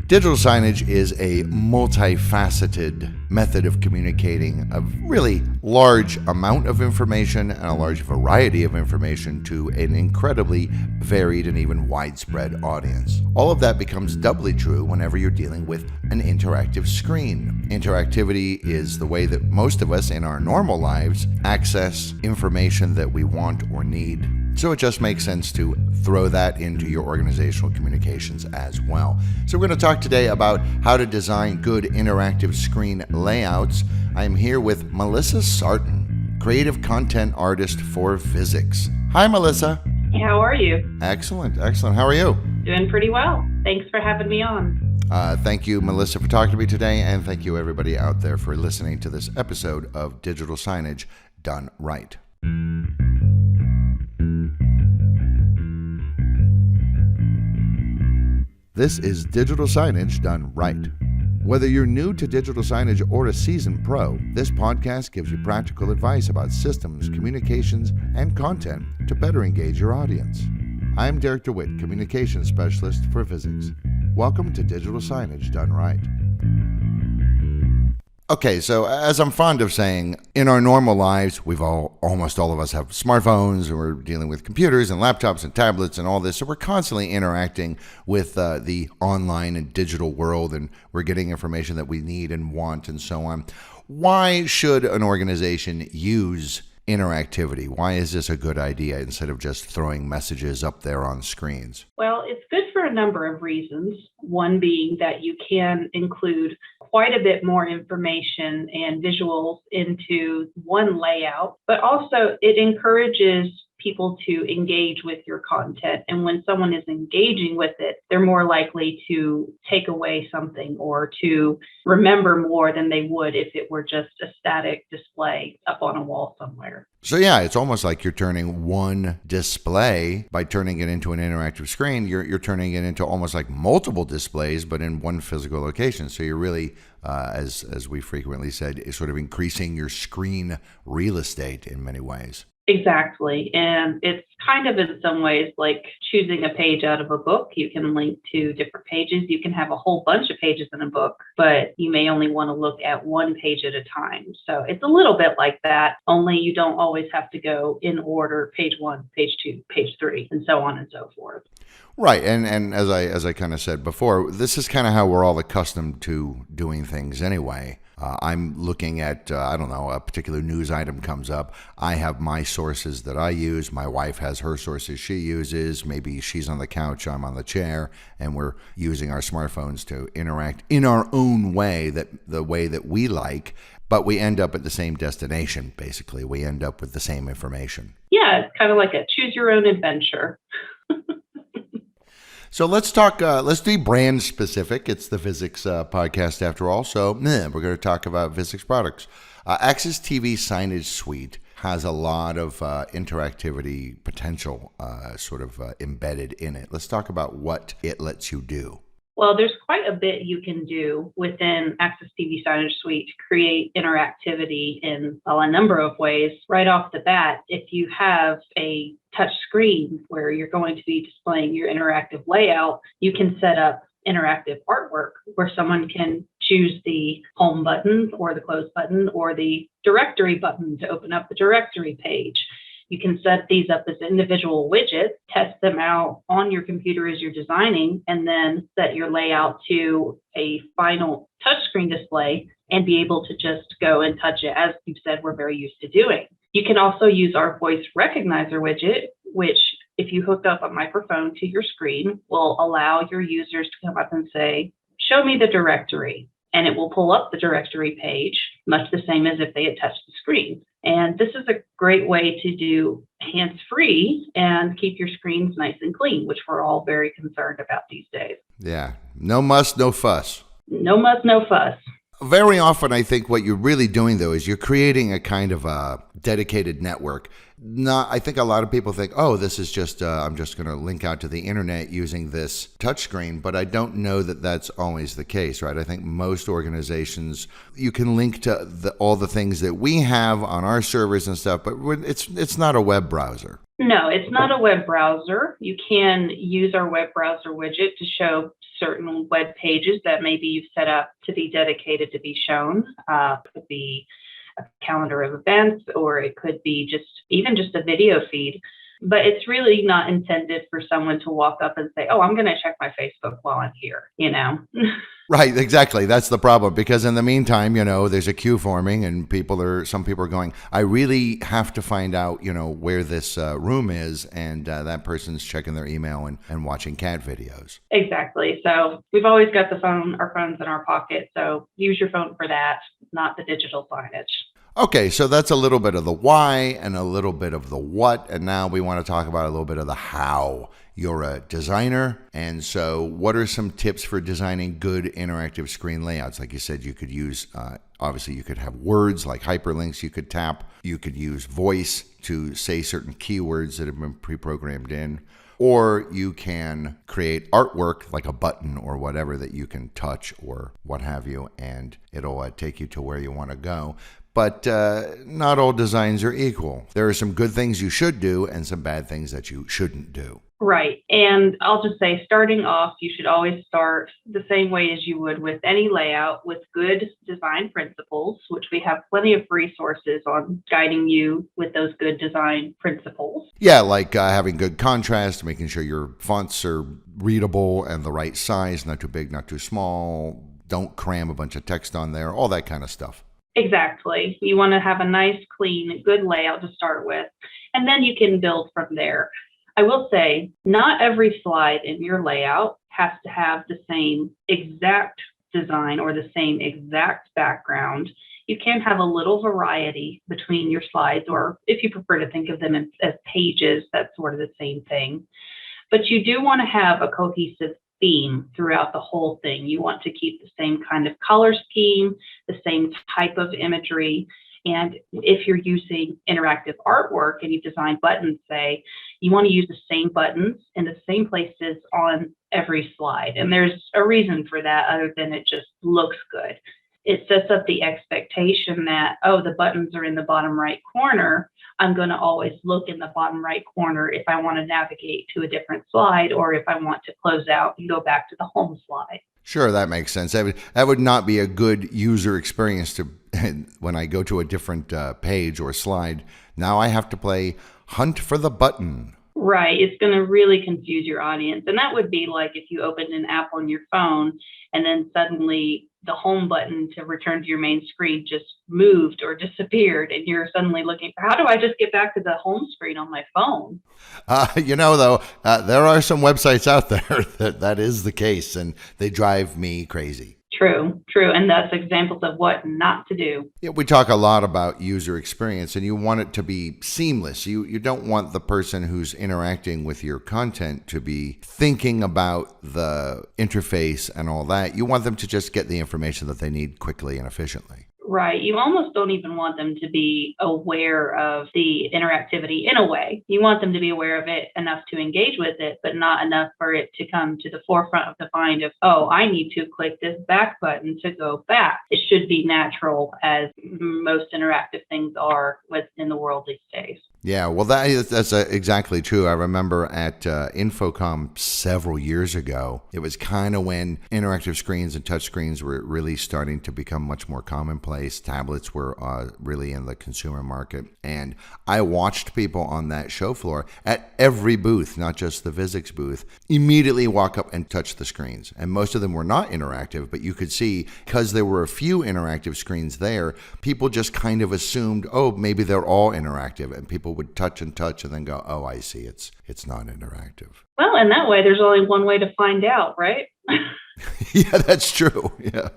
Digital signage is a multifaceted method of communicating a really large amount of information and a large variety of information to an incredibly varied and even widespread audience. All of that becomes doubly true whenever you're dealing with an interactive screen. Interactivity is the way that most of us in our normal lives access information that we want or need. So it just makes sense to throw that into your organizational communications as well. So we're going to talk today about how to design good interactive screen layouts. I am here with Melissa Sartin, creative content artist for Visix. Hi, Melissa. How are you? Excellent. How are you? Doing pretty well. Thanks for having me on. Thank you, Melissa, for talking to me today, and thank you, everybody out there, for listening to this episode of Digital Signage Done Right. This is Digital Signage Done Right. Whether you're new to digital signage or a seasoned pro, this podcast gives you practical advice about systems, communications, and content to better engage your audience. I'm Derek DeWitt, Communications Specialist for Visix. Welcome to Digital Signage Done Right. Okay, so as I'm fond of saying, in our normal lives, almost all of us have smartphones, and we're dealing with computers and laptops and tablets and all this, so we're constantly interacting with the online and digital world, and we're getting information that we need and want and so on. Why should an organization use interactivity? Why is this a good idea instead of just throwing messages up there on screens? Well, it's good for a number of reasons. One being that you can include quite a bit more information and visuals into one layout, but also it encourages people to engage with your content. And when someone is engaging with it, they're more likely to take away something or to remember more than they would if it were just a static display up on a wall somewhere. So yeah, it's almost like you're turning one display, by turning it into an interactive screen, you're turning it into almost like multiple displays, but in one physical location. So you're really, as we frequently said, sort of increasing your screen real estate in many ways. Exactly. And it's kind of in some ways like choosing a page out of a book. You can link to different pages. You can have a whole bunch of pages in a book, but you may only want to look at one page at a time. So it's a little bit like that, only you don't always have to go in order, page 1, page 2, page 3, and so on and so forth. Right. And as I kind of said before, this is kind of how we're all accustomed to doing things anyway. I'm looking at, a particular news item comes up. I have my sources that I use. My wife has her sources she uses. Maybe she's on the couch, I'm on the chair, and we're using our smartphones to interact in our own way, the way that we like, but we end up at the same destination, basically. We end up with the same information. Yeah, it's kind of like a choose your own adventure. So let's talk, let's be brand specific. It's the Visix podcast after all. So we're going to talk about Visix products. AxisTV Signage Suite has a lot of interactivity potential embedded in it. Let's talk about what it lets you do. Well, there's quite a bit you can do within AxisTV Signage Suite to create interactivity in a number of ways. Right off the bat, if you have a touch screen where you're going to be displaying your interactive layout, you can set up interactive artwork where someone can choose the home button or the close button or the directory button to open up the directory page. You can set these up as individual widgets, test them out on your computer as you're designing, and then set your layout to a final touchscreen display and be able to just go and touch it, as you said, we're very used to doing. You can also use our voice recognizer widget, which, if you hook up a microphone to your screen, will allow your users to come up and say, show me the directory. And it will pull up the directory page, much the same as if they had touched the screen. And this is a great way to do hands-free and keep your screens nice and clean, which we're all very concerned about these days. Yeah, no muss, no fuss. No muss, no fuss. Very often, I think what you're really doing, though, is you're creating a kind of a dedicated network. I think a lot of people think, oh, this is just, I'm just going to link out to the internet using this touchscreen, but I don't know that that's always the case, right? I think most organizations, you can link to all the things that we have on our servers and stuff, but it's not a web browser. No, it's not a web browser. You can use our web browser widget to show certain web pages that maybe you've set up to be dedicated to be shown. It could be a calendar of events, or it could be even just a video feed. But it's really not intended for someone to walk up and say, oh, I'm going to check my Facebook while I'm here, Right, exactly. That's the problem, because in the meantime, there's a queue forming, and some people are going, I really have to find out, where this room is, and that person's checking their email and watching cat videos. Exactly. So we've always got our phones in our pocket. So use your phone for that, not the digital signage. Okay, so that's a little bit of the why and a little bit of the what, and now we want to talk about a little bit of the how. You're a designer, and so what are some tips for designing good interactive screen layouts? Like you said, you could use, obviously you could have words like hyperlinks you could tap. You could use voice to say certain keywords that have been pre-programmed in. Or you can create artwork like a button or whatever that you can touch or what have you, and it'll take you to where you want to go. But not all designs are equal. There are some good things you should do and some bad things that you shouldn't do. Right. And I'll just say, starting off, you should always start the same way as you would with any layout, with good design principles, which we have plenty of resources on guiding you with those good design principles. Yeah, like having good contrast, making sure your fonts are readable and the right size, not too big, not too small. Don't cram a bunch of text on there, all that kind of stuff. Exactly. You want to have a nice, clean, good layout to start with, and then you can build from there. I will say, not every slide in your layout has to have the same exact design or the same exact background. You can have a little variety between your slides, or if you prefer to think of them as pages, that's sort of the same thing. But you do want to have a cohesive theme throughout the whole thing. You want to keep the same kind of color scheme, the same type of imagery. And if you're using interactive artwork and you design buttons, say, you want to use the same buttons in the same places on every slide. And there's a reason for that other than it just looks good. It sets up the expectation that, oh, the buttons are in the bottom right corner. I'm going to always look in the bottom right corner if I want to navigate to a different slide, or if I want to close out and go back to the home slide. Sure, that makes sense. That would not be a good user experience to when I go to a different page or slide. Now I have to play hunt for the button. Right. It's going to really confuse your audience. And that would be like if you opened an app on your phone and then suddenly the home button to return to your main screen just moved or disappeared, and you're suddenly looking for, how do I just get back to the home screen on my phone? There are some websites out there that is the case, and they drive me crazy. True. And that's examples of what not to do. Yeah, we talk a lot about user experience, and you want it to be seamless. You don't want the person who's interacting with your content to be thinking about the interface and all that. You want them to just get the information that they need quickly and efficiently. Right. You almost don't even want them to be aware of the interactivity in a way. You want them to be aware of it enough to engage with it, but not enough for it to come to the forefront of the mind of, oh, I need to click this back button to go back. It should be natural, as most interactive things are within the world these days. Yeah, well, that's exactly true. I remember at Infocom several years ago, it was kind of when interactive screens and touch screens were really starting to become much more commonplace. Tablets were really in the consumer market. And I watched people on that show floor at every booth, not just the Visix booth, immediately walk up and touch the screens. And most of them were not interactive, but you could see, because there were a few interactive screens there, people just kind of assumed, oh, maybe they're all interactive, and people would touch and then go, oh, I see, it's not interactive. Well, in that way, there's only one way to find out, right? Yeah, that's true. Yeah.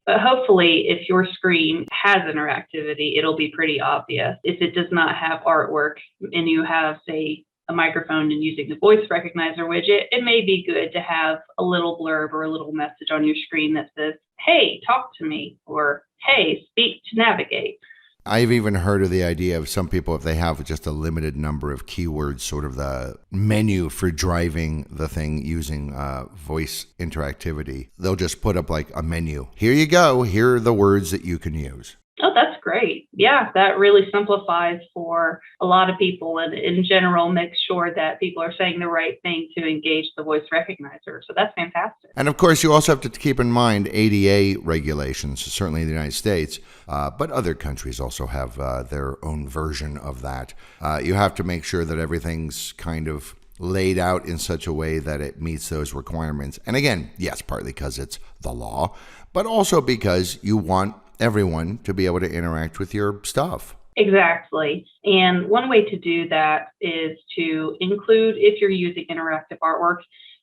But hopefully, if your screen has interactivity, it'll be pretty obvious. If it does not have artwork and you have, say, a microphone and using the voice recognizer widget, it may be good to have a little blurb or a little message on your screen that says, hey, talk to me, or hey, speak to navigate. I've even heard of the idea of some people, if they have just a limited number of keywords, sort of the menu for driving the thing using voice interactivity, they'll just put up like a menu. Here you go. Here are the words that you can use. Oh, that's great. Yeah, that really simplifies for a lot of people and in general makes sure that people are saying the right thing to engage the voice recognizer. So that's fantastic. And of course, you also have to keep in mind ADA regulations, certainly in the United States, but other countries also have their own version of that. You have to make sure that everything's kind of laid out in such a way that it meets those requirements. And again, yes, partly because it's the law, but also because you want everyone to be able to interact with your stuff. Exactly. And one way to do that is to include, if you're using interactive artwork,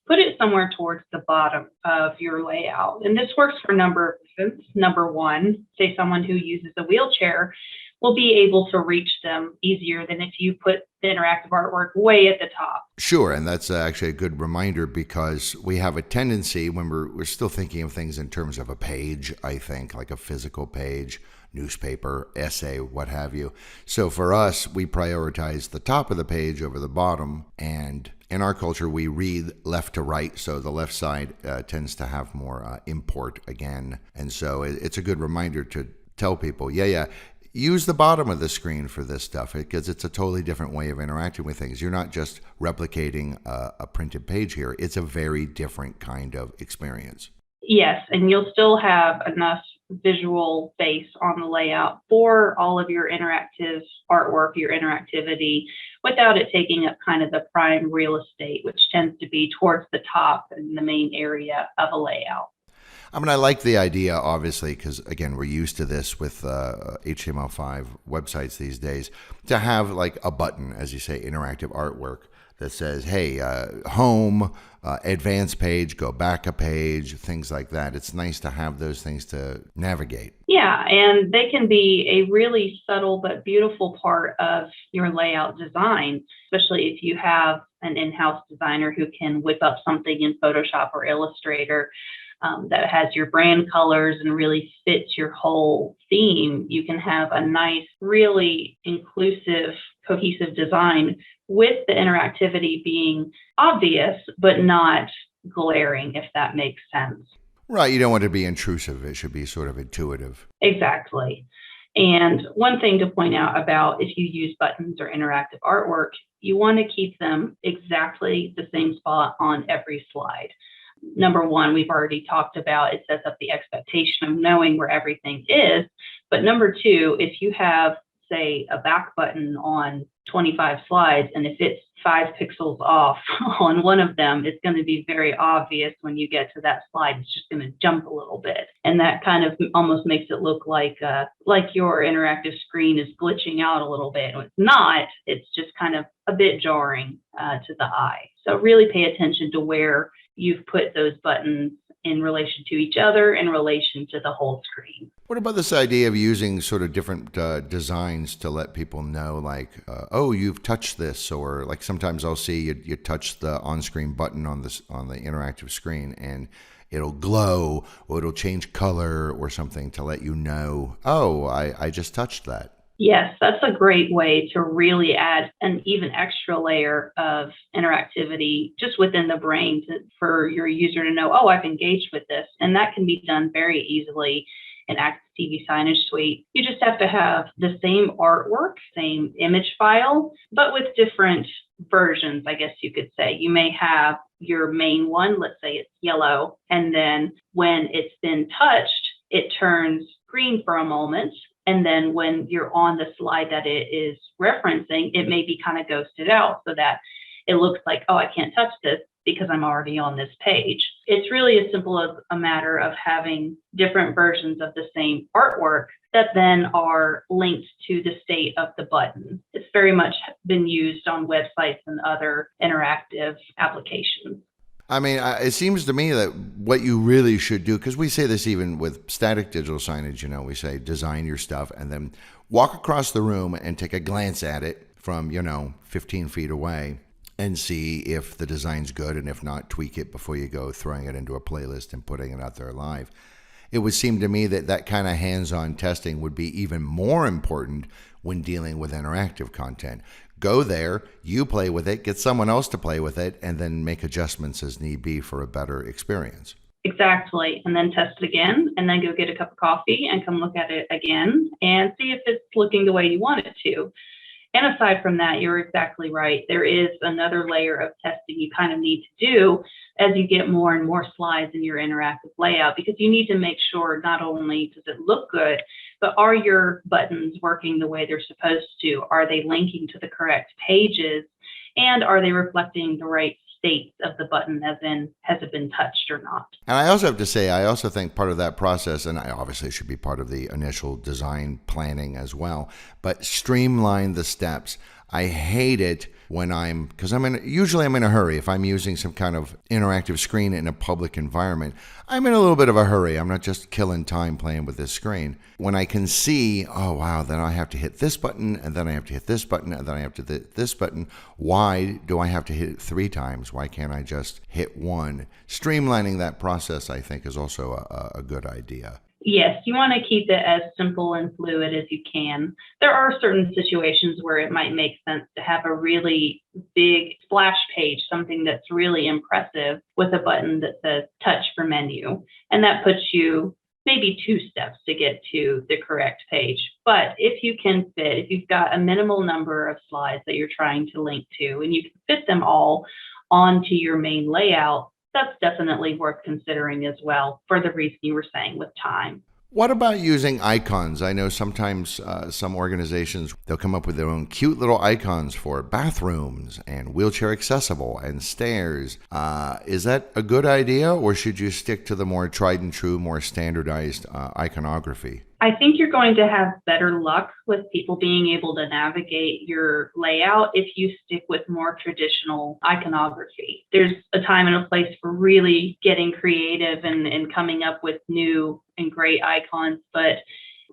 put it somewhere towards the bottom of your layout. And this works for a number of reasons. Number one, say someone who uses a wheelchair will be able to reach them easier than if you put the interactive artwork way at the top. Sure, and that's actually a good reminder because we have a tendency when we're still thinking of things in terms of a page, I think, like a physical page, newspaper, essay, what have you. So for us, we prioritize the top of the page over the bottom, and in our culture, we read left to right, so the left side tends to have more import again. And so it's a good reminder to tell people, use the bottom of the screen for this stuff because it's a totally different way of interacting with things. You're not just replicating a printed page here. It's a very different kind of experience. Yes, and you'll still have enough visual space on the layout for all of your interactive artwork, your interactivity, without it taking up kind of the prime real estate, which tends to be towards the top and the main area of a layout. I mean, I like the idea, obviously, because, again, we're used to this with HTML5 websites these days, to have like a button, as you say, interactive artwork that says, hey, home, advanced page, go back a page, things like that. It's nice to have those things to navigate. Yeah, and they can be a really subtle but beautiful part of your layout design, especially if you have an in-house designer who can whip up something in Photoshop or Illustrator that has your brand colors and really fits your whole theme. You can have a nice, really inclusive, cohesive design with the interactivity being obvious, but not glaring, if that makes sense. Right. You don't want it to be intrusive. It should be sort of intuitive. Exactly. And one thing to point out about if you use buttons or interactive artwork, you want to keep them exactly the same spot on every slide. Number one, we've already talked about, it sets up the expectation of knowing where everything is. But number two, if you have, say, a back button on 25 slides, and if it's 5 pixels off on one of them, it's going to be very obvious when you get to that slide. It's just going to jump a little bit. And that kind of almost makes it look like your interactive screen is glitching out a little bit. It's not, it's just kind of a bit jarring to the eye. So really pay attention to where you've put those buttons in relation to each other, in relation to the whole screen. What about this idea of using sort of different designs to let people know, like, oh, you've touched this, or like sometimes I'll see you touch the on-screen button on the interactive screen, and it'll glow, or it'll change color, or something to let you know, oh, I just touched that. Yes, that's a great way to really add an even extra layer of interactivity just within the brain for your user to know, oh, I've engaged with this. And that can be done very easily in AxisTV Signage Suite. You just have to have the same artwork, same image file, but with different versions, I guess you could say. You may have your main one, let's say it's yellow, and then when it's been touched, it turns green for a moment. And then when you're on the slide that it is referencing, it may be kind of ghosted out so that it looks like, oh, I can't touch this because I'm already on this page. It's really as simple as a matter of having different versions of the same artwork that then are linked to the state of the button. It's very much been used on websites and other interactive applications. I mean, it seems to me that what you really should do, because we say this even with static digital signage, we say design your stuff and then walk across the room and take a glance at it from, 15 feet away and see if the design's good, and if not, tweak it before you go throwing it into a playlist and putting it out there live. It would seem to me that kind of hands-on testing would be even more important when dealing with interactive content. Go there, you play with it, get someone else to play with it, and then make adjustments as need be for a better experience. Exactly. And then test it again, and then go get a cup of coffee and come look at it again and see if it's looking the way you want it to. And aside from that, you're exactly right. There is another layer of testing you kind of need to do as you get more and more slides in your interactive layout, because you need to make sure not only does it look good, but are your buttons working the way they're supposed to? Are they linking to the correct pages? And are they reflecting the right states of the button, as in, has it been touched or not? And I also have to say, I also think part of that process, and I obviously should be part of the initial design planning as well, but streamline the steps. I hate it when because usually I'm in a hurry. If I'm using some kind of interactive screen in a public environment, I'm in a little bit of a hurry. I'm not just killing time playing with this screen. When I can see, oh wow, then I have to hit this button, and then I have to hit this button, and then I have to hit this button. Why do I have to hit it 3 times? Why can't I just hit one? Streamlining that process, I think, is also a good idea. Yes, you want to keep it as simple and fluid as you can. There are certain situations where it might make sense to have a really big splash page, something that's really impressive, with a button that says touch for menu. And that puts you maybe 2 steps to get to the correct page. But if you can fit, if you've got a minimal number of slides that you're trying to link to, and you can fit them all onto your main layout, that's definitely worth considering as well, for the reason you were saying with time. What about using icons? I know sometimes some organizations, they'll come up with their own cute little icons for bathrooms and wheelchair accessible and stairs. Is that a good idea, or should you stick to the more tried and true, more standardized iconography? I think you're going to have better luck with people being able to navigate your layout if you stick with more traditional iconography. There's a time and a place for really getting creative and coming up with new and great icons, but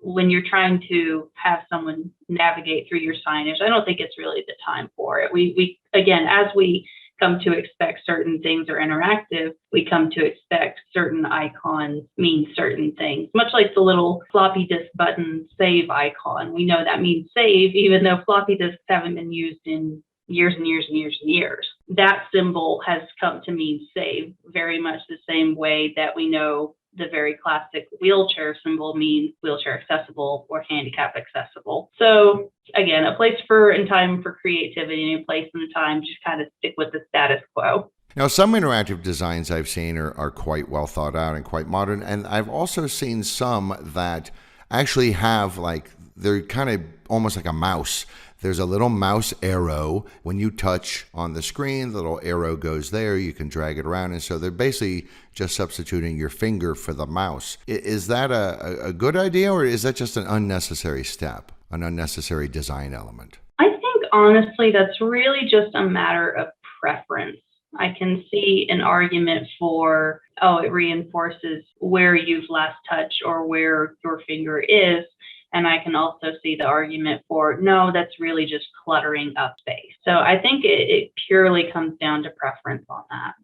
when you're trying to have someone navigate through your signage, I don't think it's really the time for it. We again, as we come to expect certain things are interactive, we come to expect certain icons mean certain things. Much like the little floppy disk button save icon. We know that means save, even though floppy disks haven't been used in years and years and years and years. That symbol has come to mean save, very much the same way that we know the very classic wheelchair symbol means wheelchair accessible or handicap accessible. So again, a place for and time for creativity, and a place and a time just kind of stick with the status quo. Now, some interactive designs I've seen are quite well thought out and quite modern, and I've also seen some that actually have, like, they're kind of almost like a mouse. There's a little mouse arrow. When you touch on the screen, the little arrow goes there. You can drag it around. And so they're basically just substituting your finger for the mouse. Is that a good idea, or is that just an unnecessary step, an unnecessary design element? I think, honestly, that's really just a matter of preference. I can see an argument for, it reinforces where you've last touched or where your finger is. And I can also see the argument for, no, that's really just cluttering up space. So I think it purely comes down to preference on that.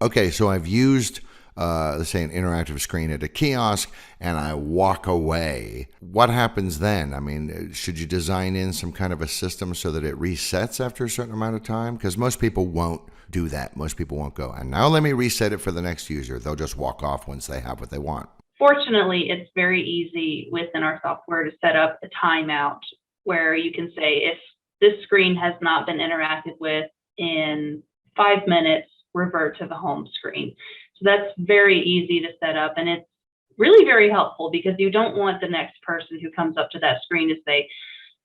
Okay, so I've used, let's say, an interactive screen at a kiosk, and I walk away. What happens then? I mean, should you design in some kind of a system so that it resets after a certain amount of time? Because most people won't do that. Most people won't go, and now let me reset it for the next user. They'll just walk off once they have what they want. Fortunately, it's very easy within our software to set up a timeout where you can say, if this screen has not been interacted with in 5 minutes, revert to the home screen. So that's very easy to set up, and it's really very helpful because you don't want the next person who comes up to that screen to say,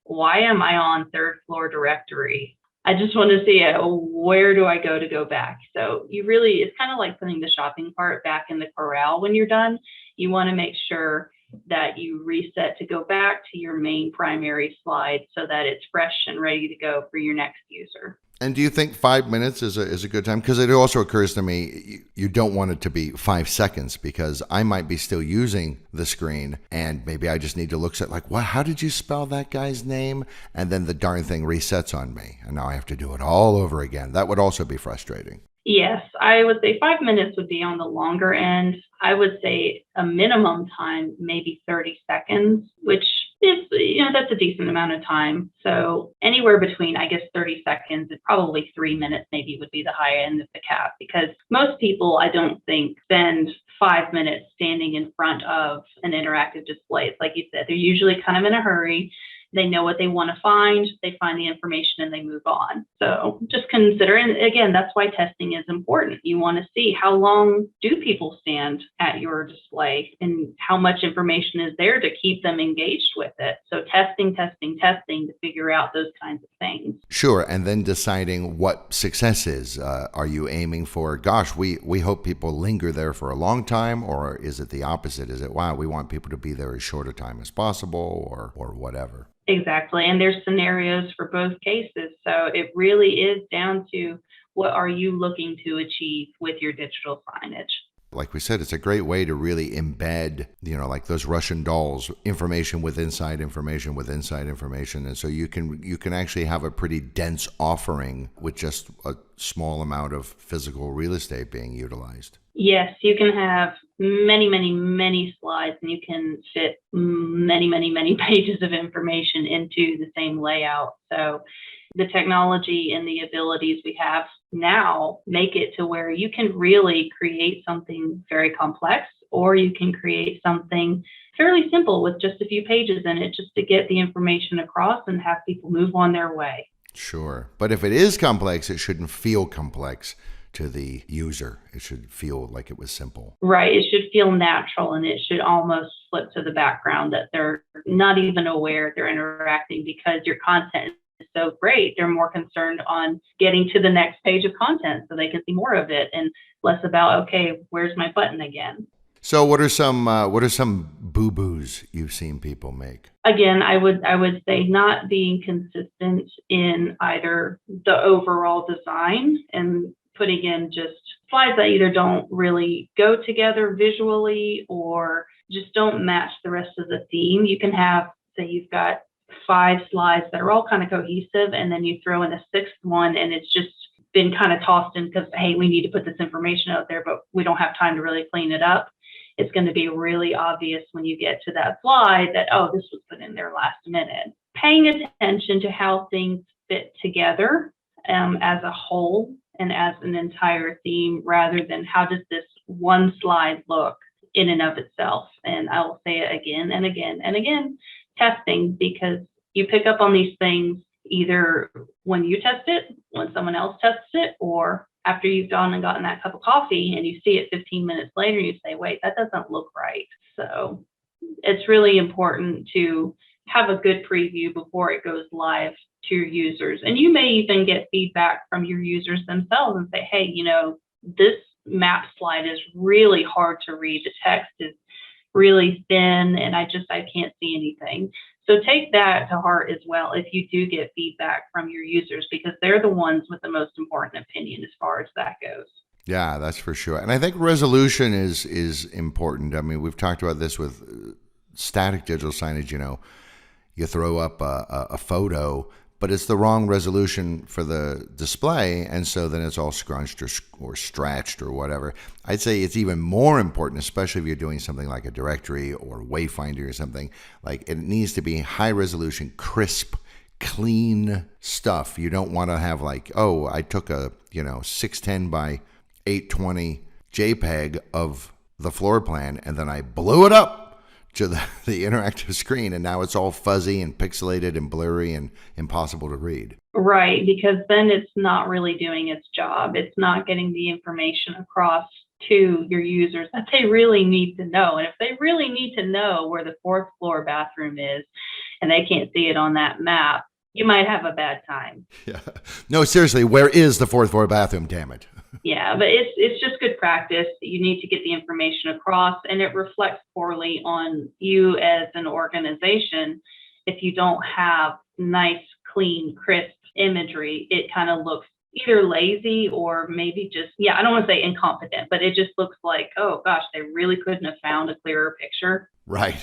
why am I on 3rd floor directory? I just want to see where do I go to go back? So it's kind of like putting the shopping cart back in the corral when you're done. You want to make sure that you reset to go back to your main primary slide so that it's fresh and ready to go for your next user. And do you think 5 minutes is a good time? Because it also occurs to me, you don't want it to be 5 seconds, because I might be still using the screen and maybe I just need to look at, like, well, how did you spell that guy's name? And then the darn thing resets on me. And now I have to do it all over again. That would also be frustrating. Yes, I would say 5 minutes would be on the longer end. I would say a minimum time, maybe 30 seconds, which That's a decent amount of time. So anywhere between, I guess, 30 seconds and probably 3 minutes maybe would be the high end of the cap, because most people, I don't think, spend 5 minutes standing in front of an interactive display. It's like you said, they're usually kind of in a hurry. They know what they want to find, they find the information, and they move on. So just consider, and again, that's why testing is important. You want to see how long do people stand at your display and how much information is there to keep them engaged with it. So testing to figure out those kinds of things. Sure, and then deciding what success is. Are you aiming for, gosh, we hope people linger there for a long time, or is it the opposite? Is it, wow, we want people to be there as short a time as possible, or whatever? Exactly. And there's scenarios for both cases. So it really is down to what are you looking to achieve with your digital signage. Like we said, it's a great way to really embed, like those Russian dolls, information with inside information with inside information. And so you can actually have a pretty dense offering with just a small amount of physical real estate being utilized. Yes, you can have many, many, many slides, and you can fit many, many, many pages of information into the same layout. So the technology and the abilities we have now make it to where you can really create something very complex, or you can create something fairly simple with just a few pages in it, just to get the information across and have people move on their way. Sure. But if it is complex, it shouldn't feel complex to the user. It should feel like it was simple. Right. It should feel natural, and it should almost slip to the background that they're not even aware they're interacting, because your content is so great. They're more concerned on getting to the next page of content so they can see more of it, and less about, okay, where's my button again? So what are some boo-boos you've seen people make? Again, I would say not being consistent in either the overall design and putting in just slides that either don't really go together visually or just don't match the rest of the theme. You can have, say you've got 5 slides that are all kind of cohesive, and then you throw in a 6th one and it's just been kind of tossed in because, hey, we need to put this information out there, but we don't have time to really clean it up. It's going to be really obvious when you get to that slide that, oh, this was put in there last minute. Paying attention to how things fit together as a whole and as an entire theme, rather than how does this one slide look in and of itself. And I will say it again and again and again, testing, because you pick up on these things either when you test it, when someone else tests it, or after you've gone and gotten that cup of coffee and you see it 15 minutes later, you say, wait, that doesn't look right. So it's really important to have a good preview before it goes live to your users. And you may even get feedback from your users themselves and say, hey, this map slide is really hard to read. The text is really thin and I can't see anything. So take that to heart as well if you do get feedback from your users, because they're the ones with the most important opinion as far as that goes. Yeah, that's for sure. And I think resolution is important. I mean, we've talked about this with static digital signage. You throw up a photo, but it's the wrong resolution for the display, and so then it's all scrunched or stretched or whatever. I'd say it's even more important, especially if you're doing something like a directory or Wayfinder or something. Like, it needs to be high resolution, crisp, clean stuff. You don't want to have like, oh, I took a 610 by 820 JPEG of the floor plan and then I blew it up to the interactive screen, and now it's all fuzzy and pixelated and blurry and impossible to read. Right, because then it's not really doing its job. It's not getting the information across to your users that they really need to know. And if they really need to know where the 4th floor bathroom is and they can't see it on that map, you might have a bad time. Yeah. No, seriously, where is the 4th floor bathroom, damn it? Yeah, but it's just good practice. You need to get the information across, and it reflects poorly on you as an organization if you don't have nice, clean, crisp imagery. It kind of looks either lazy or maybe just, I don't want to say incompetent, but it just looks like, oh gosh, they really couldn't have found a clearer picture. Right.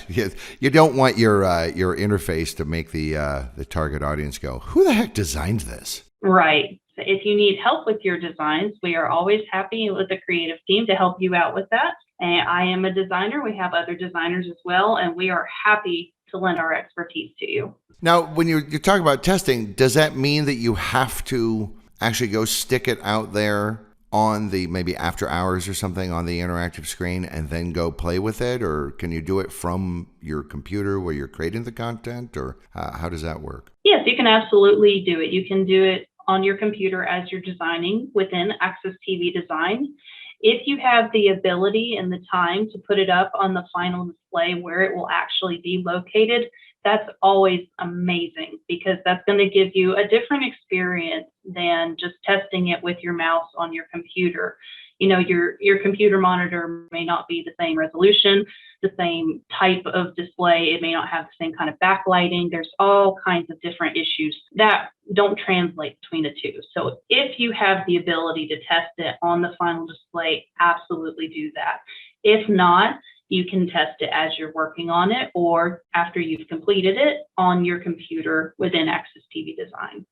You don't want your interface to make the target audience go, who the heck designed this? Right. If you need help with your designs, we are always happy with the creative team to help you out with that. And I am a designer. We have other designers as well, and we are happy to lend our expertise to you. Now, when you talk about testing, does that mean that you have to actually go stick it out there on the maybe after hours or something on the interactive screen and then go play with it? Or can you do it from your computer where you're creating the content? Or how does that work? Yes, you can absolutely do it. You can do it on your computer as you're designing within AxisTV Design. If you have the ability and the time to put it up on the final display where it will actually be located, that's always amazing, because that's going to give you a different experience than just testing it with your mouse on your computer. You know, your computer monitor may not be the same resolution, the same type of display. It may not have the same kind of backlighting. There's all kinds of different issues that don't translate between the two. So if you have the ability to test it on the final display, absolutely do that. If not, you can test it as you're working on it or after you've completed it on your computer within AxisTV Design.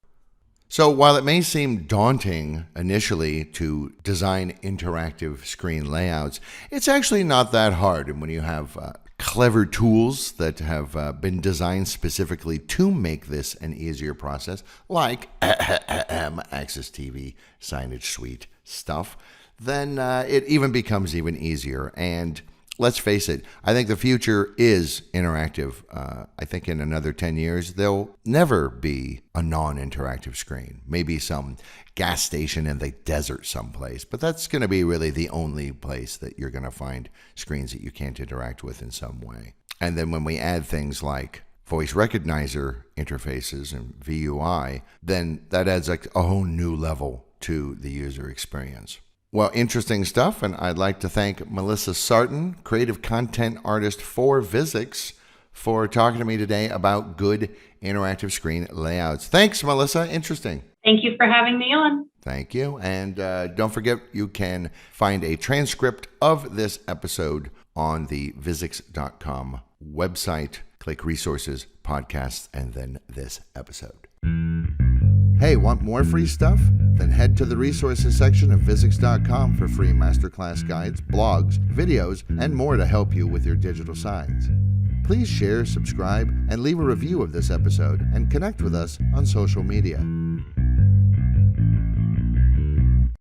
So while it may seem daunting initially to design interactive screen layouts, it's actually not that hard. And when you have clever tools that have been designed specifically to make this an easier process, like AxisTV Signage Suite stuff, then it even becomes even easier. And let's face it, I think the future is interactive. I think in another 10 years, there'll never be a non-interactive screen. Maybe some gas station in the desert someplace, but that's going to be really the only place that you're going to find screens that you can't interact with in some way. And then when we add things like voice recognizer interfaces and VUI, then that adds like a whole new level to the user experience. Well, interesting stuff, and I'd like to thank Melissa Sartin, creative content artist for Visix, for talking to me today about good interactive screen layouts. Thanks, Melissa. Interesting. Thank you for having me on. Thank you. And don't forget, you can find a transcript of this episode on the Visix.com website. Click Resources, Podcasts, and then this episode. Hey, want more free stuff? Then head to the resources section of Visix.com for free masterclass guides, blogs, videos, and more to help you with your digital signs. Please share, subscribe, and leave a review of this episode and connect with us on social media.